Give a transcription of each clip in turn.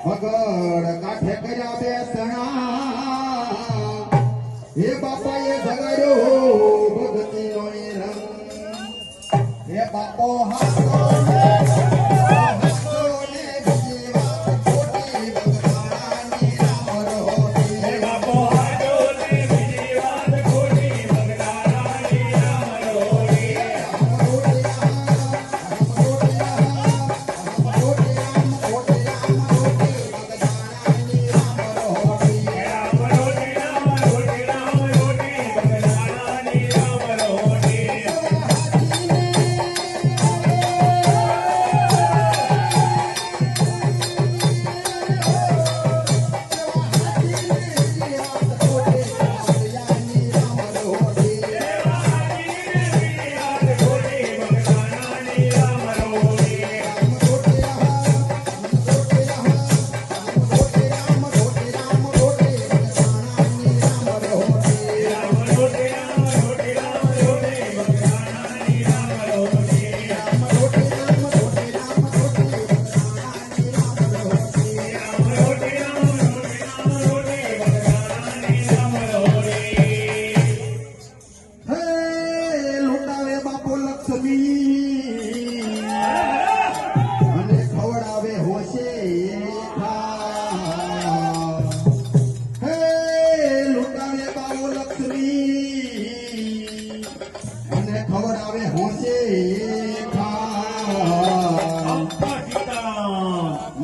વગડ કાઠે કર્યા બેસણા હે બાપાએ જગાડ્યો ભગતીનો રંગ હે બાપો હાથો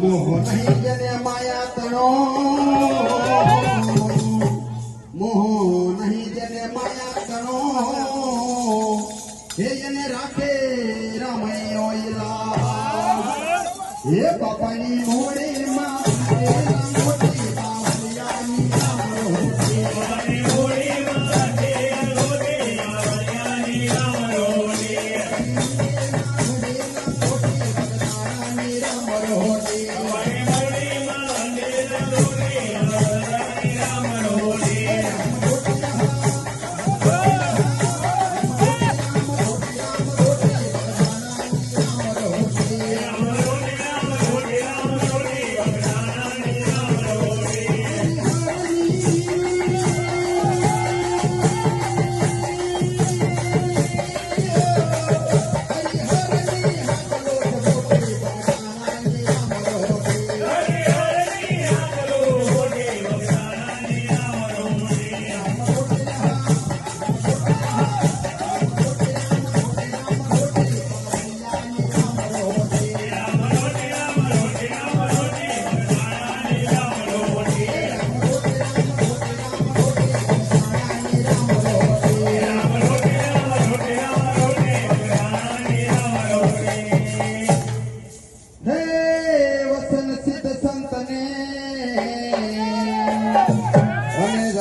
મોહ નહીં જેને માયા તણો મોહ નહીં જેને માયા તણો હે એને રાખે રામૈયો ઈલા હે બાપાની મોડે માં મોટી બાવળિયાની રામરોટી બાપાની મોડે માં બાવળિયાની રામરોટી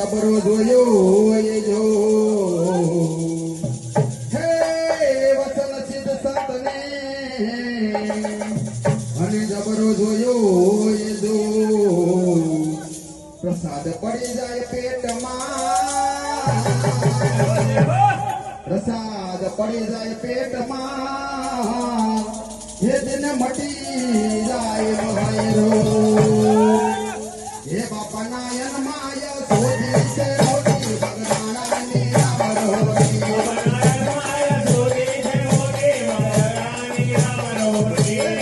જબરો જોયો એ જો હે વચન સિદ્ધ સંતને અને જબરો જોયો એ જો પ્રસાદ પડી જાય પેટમાં પ્રસાદ પડી જાય પેટમાં હે દિન મટી જાય મહાયરો હે બાપા નાયન માયા સોધી છે મોટી ભગવાનાની રામરોટી માયા સોધી છે મોટી ભગવાનાની રામરોટી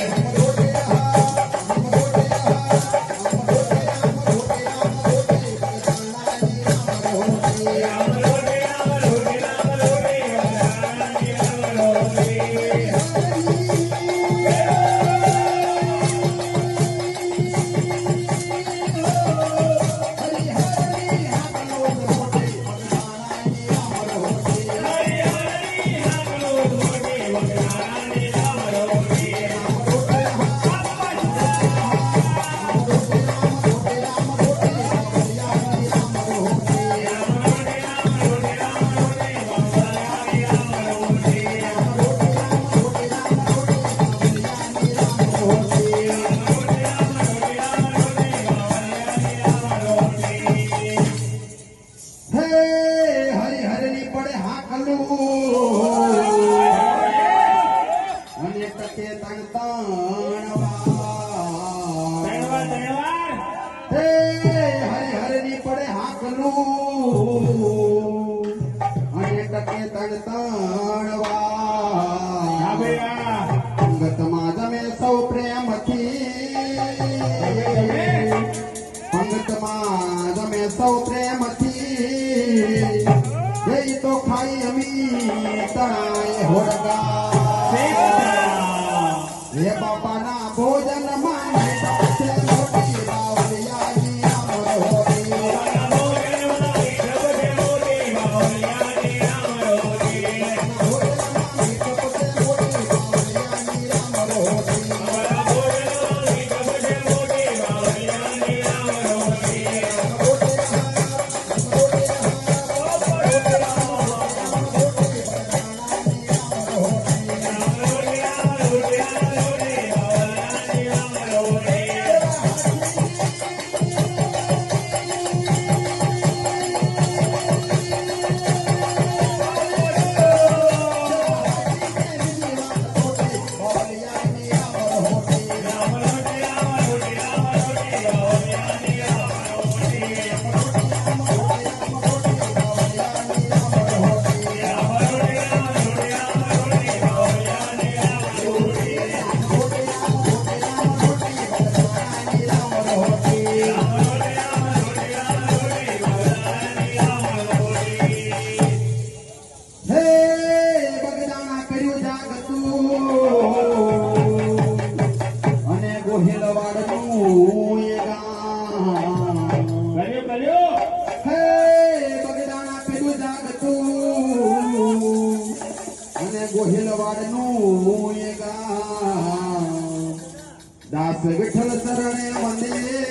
તણ તણવાર ધન્યવાદ ધન્યવાદ હે હરે હરે ની પડે હાકલું અને ટકે તણ તણવાર હા ભૈયા પંગતમાં જમે સૌ પ્રેમથી પંગતમાં જમે સૌ પ્રેમથી એ તો ખાઈ અમી તણાય હોડગા હે બાપાના ભોજનમાં છે મોટી બાવલિયાની અમર હોરી ભોજનમાં મીઠપ છે મોટી બાવલિયાની અમર હોરી હે બગદાણા કર્યું જાગતું અને ગોહિલવાડનું એ ગામ કર્યું હે બગદાણા કર્યું જાગતું અને ગોહિલવાડનું એ ગામ દાસ વિઠ્ઠલ શરણે મંદિર